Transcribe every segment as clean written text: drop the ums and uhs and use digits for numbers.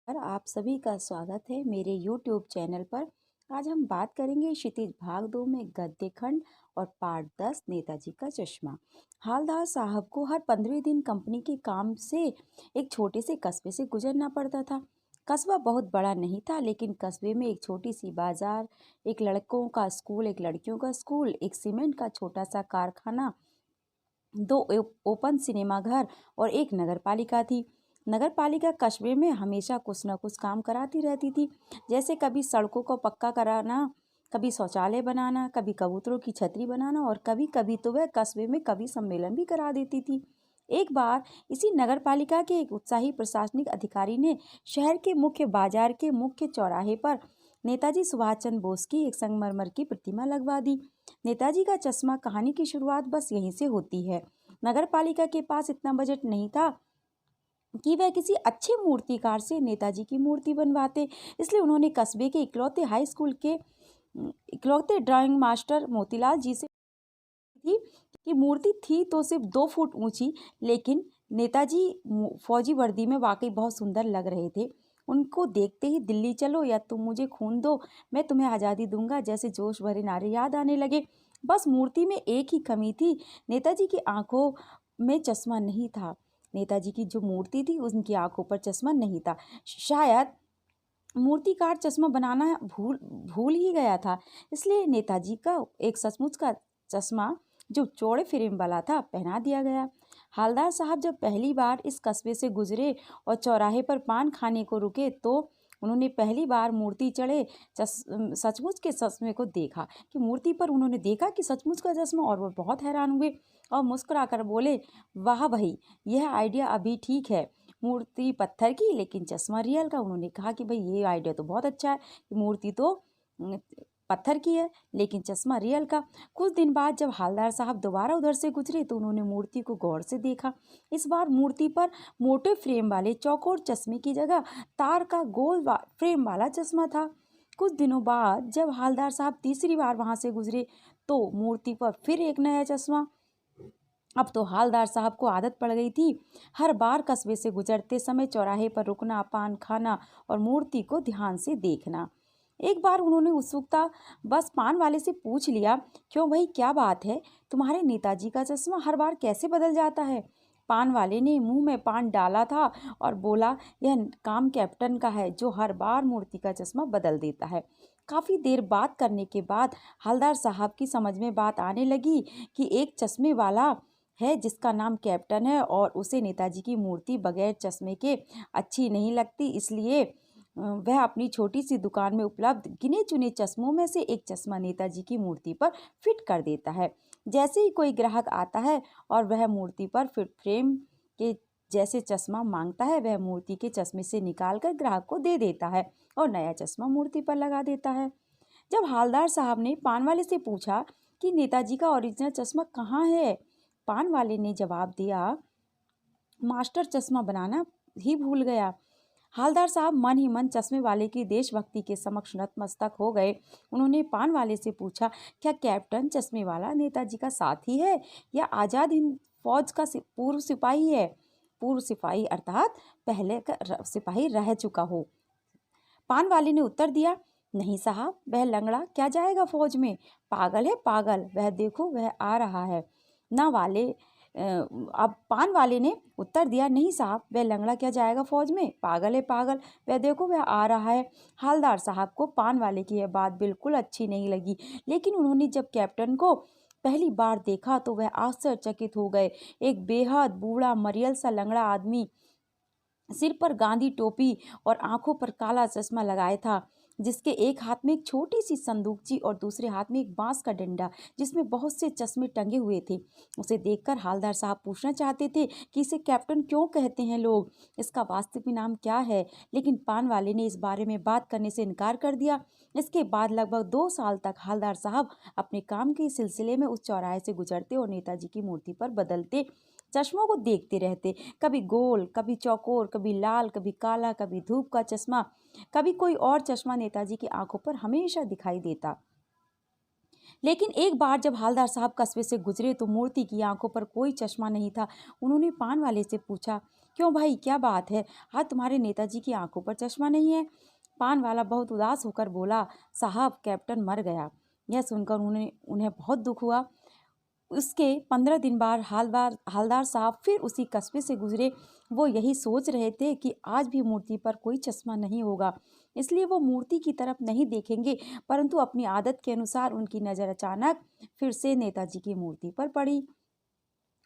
और आप सभी का स्वागत है मेरे YouTube चैनल पर। आज हम बात करेंगे क्षितिज भाग 2 में गद्य खंड और पार्ट 10 नेताजी का चश्मा। हालदार साहब को हर 15 दिन कंपनी के काम से एक छोटे से कस्बे से गुजरना पड़ता था। कस्बा बहुत बड़ा नहीं था, लेकिन कस्बे में एक छोटी सी बाजार, एक लड़कों का स्कूल, एक लड़कियों का स्कूल, एक सीमेंट का छोटा सा कारखाना, दो ओपन सिनेमा घर और एक नगर पालिका थी। नगर पालिका कस्बे में हमेशा कुछ न कुछ काम कराती रहती थी, जैसे कभी सड़कों को पक्का कराना, कभी शौचालय बनाना, कभी कबूतरों की छतरी बनाना और कभी कभी तो वह कस्बे में कवि सम्मेलन भी करा देती थी। एक बार इसी नगर पालिका के एक उत्साही प्रशासनिक अधिकारी ने शहर के मुख्य बाजार के मुख्य चौराहे पर नेताजी सुभाष चंद्र बोस की एक संगमरमर की प्रतिमा लगवा दी। नेताजी का चश्मा कहानी की शुरुआत बस यहीं से होती है। नगर पालिका के पास इतना बजट नहीं था कि वह किसी अच्छे मूर्तिकार से नेताजी की मूर्ति बनवाते, इसलिए उन्होंने कस्बे के इकलौते हाई स्कूल के इकलौते ड्राइंग मास्टर मोतीलाल जी से थी कि मूर्ति थी तो सिर्फ 2 फुट ऊंची, लेकिन नेताजी फौजी वर्दी में वाकई बहुत सुंदर लग रहे थे। उनको देखते ही दिल्ली चलो या तुम मुझे खून दो, मैं तुम्हें आज़ादी दूंगा जैसे जोश भरे नारे याद आने लगे। बस मूर्ति में एक ही कमी थी, नेताजी की आंखों में चश्मा नहीं था। नेताजी की जो मूर्ति थी उनकी आंखों पर चश्मा नहीं था। शायद मूर्तिकार चश्मा बनाना भूल भूल ही गया था, इसलिए नेताजी का एक सचमुच का चश्मा जो चौड़े फ्रेम वाला था पहना दिया गया। हालदार साहब जब पहली बार इस कस्बे से गुजरे और चौराहे पर पान खाने को रुके तो उन्होंने पहली बार मूर्ति चढ़े सचमुच के चश्मे को देखा कि मूर्ति पर उन्होंने देखा कि सचमुच का चश्मा, और वो बहुत हैरान हुए और मुस्कुराकर बोले, वाह भाई, यह आइडिया अभी ठीक है। मूर्ति पत्थर की लेकिन चश्मा रियल का। उन्होंने कहा कि भाई ये आइडिया तो बहुत अच्छा है, मूर्ति तो पत्थर की है लेकिन चश्मा रियल का। कुछ दिन बाद जब हालदार साहब दोबारा उधर से गुजरे तो उन्होंने मूर्ति को गौर से देखा। इस बार मूर्ति पर मोटे फ्रेम वाले चौकोर चश्मे की जगह तार का गोल फ्रेम वाला चश्मा था। कुछ दिनों बाद जब हालदार साहब तीसरी बार वहां से गुजरे तो मूर्ति पर फिर एक नया चश्मा। अब तो हालदार साहब को आदत पड़ गई थी हर बार कस्बे से गुजरते समय चौराहे पर रुकना, पान खाना और मूर्ति को ध्यान से देखना। एक बार उन्होंने उत्सुकता बस पान वाले से पूछ लिया, क्यों भाई, क्या बात है, तुम्हारे नेताजी का चश्मा हर बार कैसे बदल जाता है? पान वाले ने मुंह में पान डाला था और बोला, यह काम कैप्टन का है जो हर बार मूर्ति का चश्मा बदल देता है। काफी देर बात करने के बाद हालदार साहब की समझ में बात आने लगी कि एक चश्मे वाला है जिसका नाम कैप्टन है और उसे नेताजी की मूर्ति बगैर चश्मे के अच्छी नहीं लगती, इसलिए वह अपनी छोटी सी दुकान में उपलब्ध गिने चुने चश्मों में से एक चश्मा नेताजी की मूर्ति पर फिट कर देता है। जैसे ही कोई ग्राहक आता है और वह मूर्ति पर फिट फ्रेम के जैसे चश्मा मांगता है, वह मूर्ति के चश्मे से निकाल कर ग्राहक को दे देता है और नया चश्मा मूर्ति पर लगा देता है। जब हालदार साहब ने पान वाले से पूछा कि नेताजी का ओरिजिनल चश्मा कहाँ है, पान वाले ने जवाब दिया, मास्टर चश्मा बनाना ही भूल गया। हालदार साहब मन ही मन चश्मे वाले की देशभक्ति के समक्ष नतमस्तक हो गए। उन्होंने पान वाले से पूछा, क्या कैप्टन चश्मे वाला नेताजी का साथी है या आजाद हिंद फौज का पूर्व सिपाही है? पूर्व सिपाही अर्थात पहले का सिपाही रह चुका हो। पान वाले ने उत्तर दिया, नहीं साहब, वह लंगड़ा क्या जाएगा फौज में, पागल है पागल, वह देखो वह आ रहा है ना वाले। अब पान वाले ने उत्तर दिया, नहीं साहब, वह लंगड़ा क्या जाएगा फौज में, पागल है पागल, वह देखो वह आ रहा है। हालदार साहब को पान वाले की यह बात बिल्कुल अच्छी नहीं लगी, लेकिन उन्होंने जब कैप्टन को पहली बार देखा तो वह आश्चर्यचकित हो गए। एक बेहद बूढ़ा मरियल सा लंगड़ा आदमी, सिर पर गांधी टोपी और आंखों पर काला चश्मा लगाए था, जिसके एक हाथ में एक छोटी सी संदूकची और दूसरे हाथ में एक बांस का डंडा जिसमें बहुत से चश्मे टंगे हुए थे। उसे देखकर हालदार साहब पूछना चाहते थे कि इसे कैप्टन क्यों कहते हैं लोग, इसका वास्तविक नाम क्या है, लेकिन पान वाले ने इस बारे में बात करने से इनकार कर दिया। इसके बाद लगभग 2 साल तक हालदार साहब अपने काम के सिलसिले में उस चौराहे से गुजरते और नेताजी की मूर्ति पर बदलते चश्मों को देखते रहते। कभी गोल, कभी चौकोर, कभी लाल, कभी काला, कभी धूप का चश्मा, कभी कोई और चश्मा नेताजी की आंखों पर हमेशा दिखाई देता। लेकिन एक बार जब हवलदार साहब कस्बे से गुजरे तो मूर्ति की आंखों पर कोई चश्मा नहीं था। उन्होंने पान वाले से पूछा, क्यों भाई, क्या बात है, आज तुम्हारे नेताजी की आंखों पर चश्मा नहीं है? पान वाला बहुत उदास होकर बोला, साहब, कैप्टन मर गया। यह सुनकर उन्हें उन्हें बहुत दुख हुआ। उसके 15 दिन बाद हवलदार हवलदार साहब फिर उसी कस्बे से गुजरे। वो यही सोच रहे थे कि आज भी मूर्ति पर कोई चश्मा नहीं होगा, इसलिए वो मूर्ति की तरफ नहीं देखेंगे। परंतु अपनी आदत के अनुसार उनकी नज़र अचानक फिर से नेताजी की मूर्ति पर पड़ी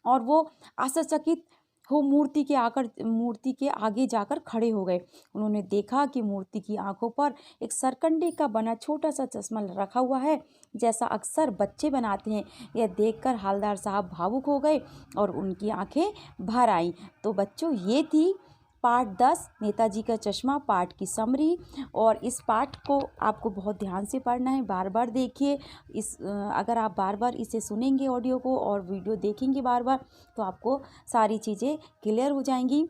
और वो आश्चर्यचकित हो मूर्ति के आगे जाकर खड़े हो गए। उन्होंने देखा कि मूर्ति की आंखों पर एक सरकंडे का बना छोटा सा चश्मा रखा हुआ है, जैसा अक्सर बच्चे बनाते हैं। यह देखकर हवलदार साहब भावुक हो गए और उनकी आंखें भर आईं। तो बच्चों, ये थी पाठ 10 नेताजी का चश्मा पाठ की समरी। और इस पाठ को आपको बहुत ध्यान से पढ़ना है, बार बार देखिए। अगर आप बार बार इसे सुनेंगे ऑडियो को और वीडियो देखेंगे बार बार, तो आपको सारी चीज़ें क्लियर हो जाएंगी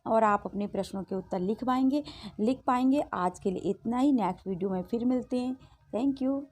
और आप अपने प्रश्नों के उत्तर लिख पाएंगे। आज के लिए इतना ही। नेक्स्ट वीडियो में फिर मिलते हैं। Thank you.